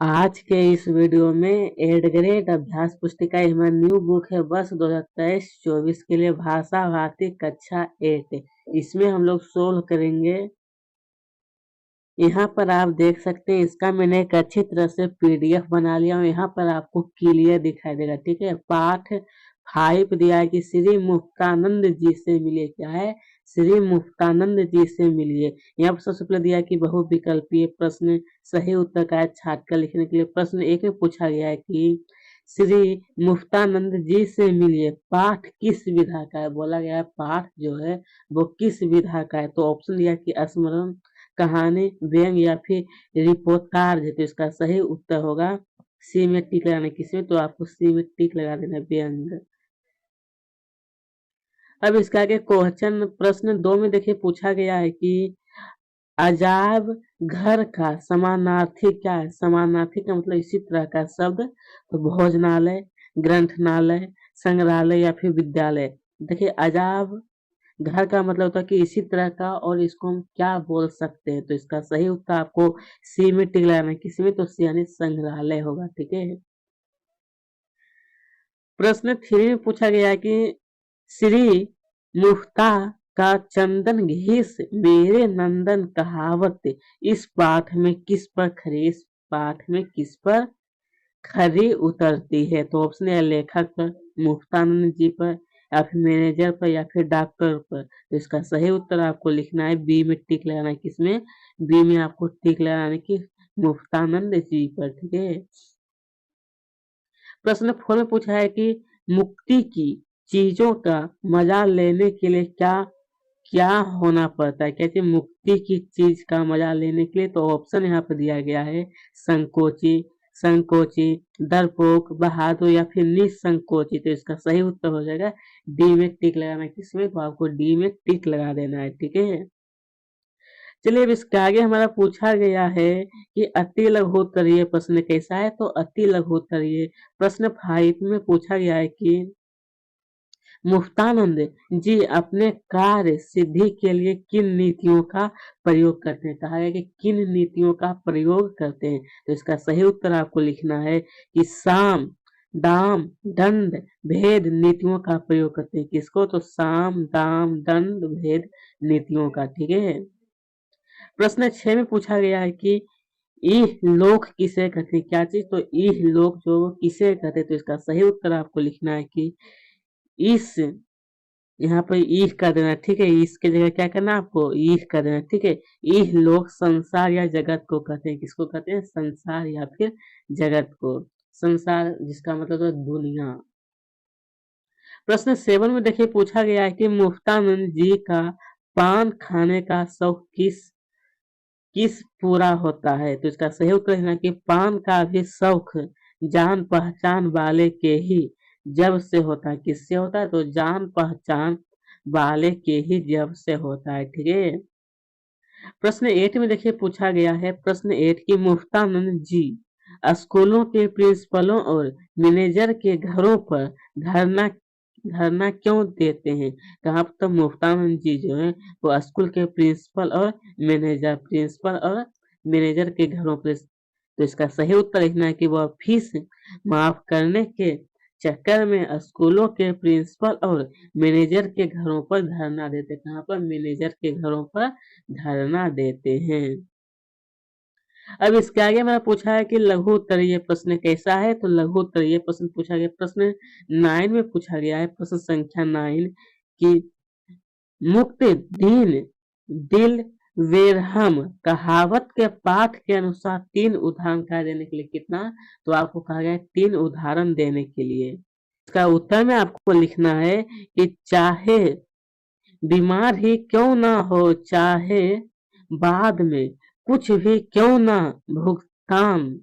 आज के इस वीडियो में 8th ग्रेड अभ्यास पुस्तिका हमारी न्यू बुक है वर्ष 2023-24 के लिए भाषा भारती कक्षा 8। इसमें हम लोग सोल्व करेंगे। यहाँ पर आप देख सकते हैं इसका मैंने एक अच्छी तरह से पीडीएफ बना लिया हूँ। यहाँ पर आपको क्लियर दिखाई देगा, ठीक है। पाठ 5 दिया है कि श्री मुक्तानंद जी से मिलिए। क्या है? श्री मुक्तानंद जी से मिलिए। यहाँ पर सबसे पहले दिया है कि बहुविकल्पीय प्रश्न सही उत्तर का है छाट कर लिखने के लिए। प्रश्न 1 में पूछा गया है कि श्री मुक्तानंद जी से मिलिए, पाठ किस विधा का है? बोला गया है पाठ जो है वो किस विधा का है। तो ऑप्शन दिया कि स्मरण, कहानी, व्यंग या फिर रिपोर्टाज है। तो इसका सही उत्तर होगा सी में टिक लगाना। किसमें? तो आपको सी में टिक लगा देना, व्यंग। अब इसका आगे क्वेश्चन प्रश्न 2 में देखिए पूछा गया है कि अजायब घर का समानार्थी क्या है? समानार्थी का मतलब इसी तरह का शब्द। तो भोजनालय, ग्रंथनालय, संग्रहालय या फिर विद्यालय। देखिए अजायब घर का मतलब होता है कि इसी तरह का, और इसको हम क्या बोल सकते हैं? तो इसका सही उत्तर आपको सी में टिक लगाना है। किसमें? तो सी यानी संग्रहालय होगा, ठीक है। प्रश्न 3 में पूछा गया है कि श्री मुफ्ता का चंदन घीस मेरे नंदन कहावत इस पाठ में किस पर खरी? इस पाठ में किस पर खरी उतरती है? तो ऑप्शन है लेखक पर, मुफ्तानंद जी पर, या फिर मैनेजर पर, या फिर डॉक्टर पर। तो इसका सही उत्तर आपको लिखना है, बी में टिक लगाना है। किसमें? बी में आपको टिक लगाना है कि मुफ्तानंद जी पर, ठीक है। प्रश्न 4 में पूछा है कि मुक्ति की चीजों का मजा लेने के लिए क्या क्या होना पड़ता है? कहते हैं मुक्ति की चीज का मजा लेने के लिए। तो ऑप्शन यहाँ पर दिया गया है संकोची, संकोची, डरपोक, बहादुर या फिर निसंकोची। तो इसका सही उत्तर हो जाएगा डी में टिक लगाना है। किसमें? तो आपको डी में टिक लगा देना है, ठीक है। चलिए अब इसके आगे हमारा पूछा गया है कि अति लघुत्तरीय प्रश्न कैसा है? तो अति लघुत्तरीय प्रश्न 5 में पूछा गया है कि मुफ्तानंद जी अपने कार्य सिद्धि के लिए किन नीतियों का प्रयोग करते हैं? कहा गया कि किन नीतियों का प्रयोग करते हैं। तो इसका सही उत्तर आपको लिखना है कि साम, दाम, दंड, भेद नीतियों का प्रयोग करते हैं। किसको? तो साम, दाम, दंड, भेद नीतियों का, ठीक है। प्रश्न 6 में पूछा गया है कि इह लोक किसे कहते हैं? क्या चीज? तो इह लोक जो किसे कहते हैं? तो इसका सही उत्तर आपको लिखना है कि इस, यहाँ पर ईह कर देना, ठीक है। इसके जगह क्या करना आपको? ईह कर देना, ठीक है। इह लोग संसार या जगत को कहते हैं। किसको कहते हैं? संसार या फिर जगत को। संसार जिसका मतलब है दुनिया। प्रश्न 7 में देखिए पूछा गया है कि मुफ्तानंद जी का पान खाने का शौक किस किस पूरा होता है? तो इसका सही उत्तर है कि पान का भी शौक जान पहचान वाले के ही जब से होता है। किससे होता है? तो जान पहचान वाले के ही जब से होता है, ठीक है। प्रश्न 8 में देखिए पूछा गया है, प्रश्न 8 की मुफ्तानंद जी स्कूलों के प्रिंसिपलों और मैनेजर के घरों पर धरना धरना क्यों देते हैं? कहाँ पर? तो मुफ्तानंद जी जो है वो स्कूल के प्रिंसिपल और मैनेजर के घरों पर। तो इसका सही उत्तर लिखना है कि वह फीस माफ करने के चक्कर में स्कूलों के प्रिंसिपल और मैनेजर के घरों पर धरना देते। कहाँ पर? मैनेजर के घरों पर धरना देते हैं। अब इसके आगे मैंने पूछा है कि लघु उत्तरीय प्रश्न कैसा है? तो लघु उत्तरीय प्रश्न पूछा गया, प्रश्न 9 में पूछा गया है, प्रश्न संख्या 9 कि मुक्त दिन दिल वेरहम कहावत के पाठ के अनुसार 3 उदाहरण क्या देने के लिए? कितना? तो आपको कहा गया है 3 उदाहरण देने के लिए। इसका उत्तर में आपको लिखना है कि चाहे बीमार ही क्यों ना हो, चाहे बाद में कुछ भी क्यों ना भुगतान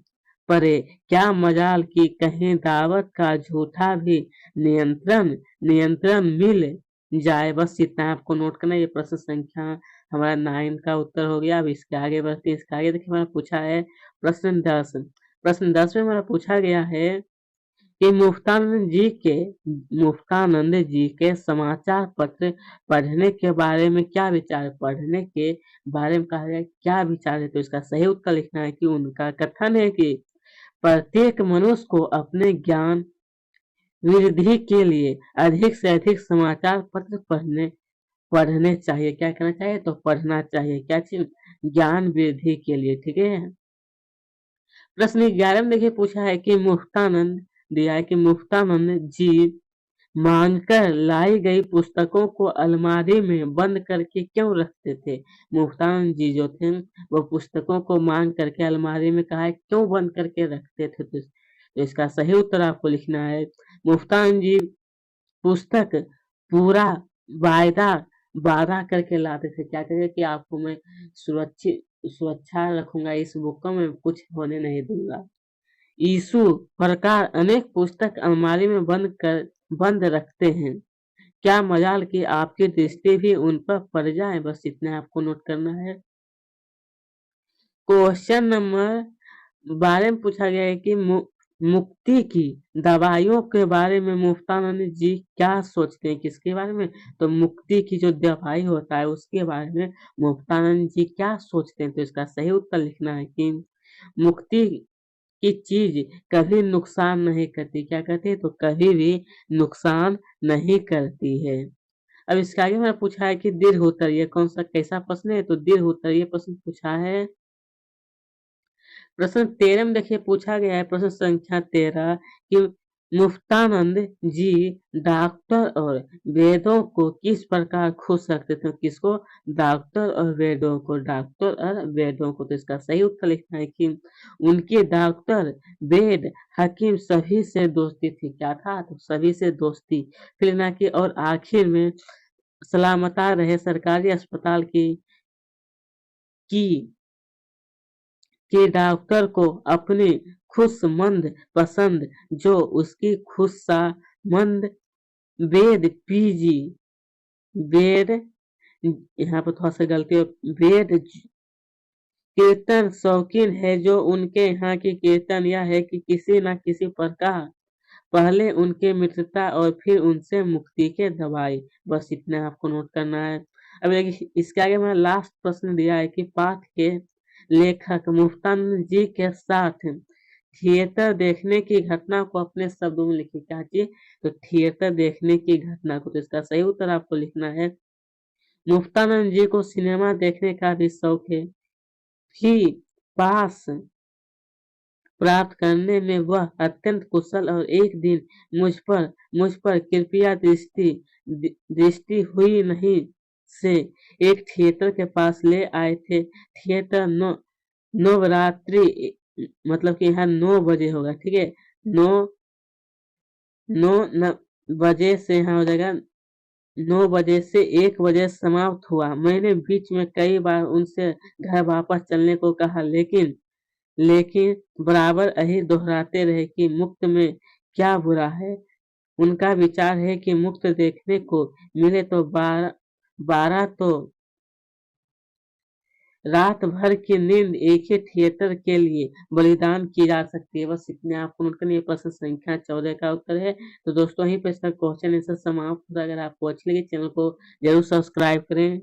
पड़े, क्या मजाल की कहीं दावत का झूठा भी नियंत्रण नियंत्रण मिल जाए। बस इतना आपको नोट करना है। ये प्रश्न संख्या हमारा 9 का उत्तर हो गया। अब इसके आगे बढ़ते हैं। इसके आगे देखिए हमारा पूछा है प्रश्न 10। प्रश्न 10 में हमारा पूछा गया है कि मुफ्तानंद जी के समाचार पत्र पढ़ने के बारे में क्या विचार? पढ़ने के बारे में कहा गया क्या विचार है? तो इसका सही उत्तर लिखना है कि उनका कथन है कि प्रत्येक मनुष्य को अपने ज्ञान वृद्धि के लिए अधिक से अधिक समाचार पत्र पढ़ने चाहिए। क्या करना चाहिए? तो पढ़ना चाहिए। क्या चीज? ज्ञान वृद्धि के लिए। ठीक है। प्रश्न 11 में देखिए पूछा है कि मुक्तानंद दिया है कि मुक्तानंद जी मांगकर लाई गई पुस्तकों को अलमारी में बंद करके क्यों रखते थे? मुक्तानंद जी जो थे वो पुस्तकों को मांग करके अलमारी में कहा है क्यों बंद करके रखते थे? तो इसका सही उत्तर आपको लिखना है। मुक्तानंद जी पुस्तक पूरा वायदा वादा करके लाते थे। क्या करके? कि आपको मैं सुरक्षा रखूंगा, इस बुक में कुछ होने नहीं दूंगा। यीशु प्रकार अनेक पुस्तक अलमारी में बंद रखते हैं। क्या मजाल कि आपकी दृष्टि भी उन पर पड़ जाए? बस इतना आपको नोट करना है। क्वेश्चन नंबर 12 में पूछा गया है कि मुक्ति की दवाइयों के बारे में मुक्तानंद जी क्या सोचते हैं? किसके बारे में? तो मुक्ति की जो दवाई होता है उसके बारे में मुक्तानंद जी क्या सोचते हैं? तो इसका सही उत्तर लिखना है कि मुक्ति की चीज कभी नुकसान नहीं करती। क्या करती है? तो कभी भी नुकसान नहीं करती है। अब इसके आगे मैंने पूछा है कि दीर्घ उत्तरीय कौन सा कैसा प्रश्न है? तो दीर्घ उत्तरीय प्रश्न पूछा है। प्रश्न 13 में देखिए पूछा गया है, प्रश्न संख्या 13 कि मुफ्तानंद जी डॉक्टर और वेदों को किस प्रकार खुश रखते थे? किसको? डॉक्टर और वेदों को। डॉक्टर और वेदों को। तो इसका सही उत्तर लिखना है कि उनके डॉक्टर वेद हकीम सभी से दोस्ती थी। क्या था? तो सभी से दोस्ती। फिर ना कि और आखिर में सलामता रहे सरकारी अस्पताल की कि डॉक्टर को अपनी खुशमंद पसंद जो उसकी खुशामंद वेद पीजी वेद यहाँ पर थोड़ा सा गलती है, वेद कीर्तन शौकीन है जो उनके यहाँ की कीर्तन यह है कि किसी न किसी प्रकार पहले उनके मित्रता और फिर उनसे मुक्ति के दवाई। बस इतना आपको नोट करना है। अब देखिए इसके आगे मैंने लास्ट प्रश्न दिया है कि पाठ के लेखक मुफ्तानंद जी के साथ थिएटर देखने की घटना को अपने शब्दों में लिखिए। क्या चीज? तो थिएटर देखने की घटना को। तो इसका सही उत्तर आपको लिखना है। मुफ्तानंद जी को सिनेमा देखने का भी शौक है। भी पास प्राप्त करने में वह अत्यंत कुशल और एक दिन मुझ पर कृपया दृष्टि हुई नहीं से एक थिएटर के पास ले आए थे। थिएटर नवरात्रि मतलब कि यहाँ 9 बजे होगा। ठीक है। 9 बजे से यहाँ हो जाएगा 9 बजे से 1 बजे समाप्त हुआ। मैंने बीच में कई बार उनसे घर वापस चलने को कहा लेकिन बराबर यही दोहराते रहे कि मुफ्त में क्या बुरा है। उनका विचार है कि मुफ्त देखने को मिले तो 12 तो रात भर की नींद एक ही थिएटर के लिए बलिदान की जा सकती है। बस इतने आपको नोट करनी है। प्रश्न संख्या 14 का उत्तर है। तो दोस्तों यहीं पे इसका क्वेश्चन आंसर समाप्त होता है। अगर आपको अच्छी लगी चैनल को जरूर सब्सक्राइब करें।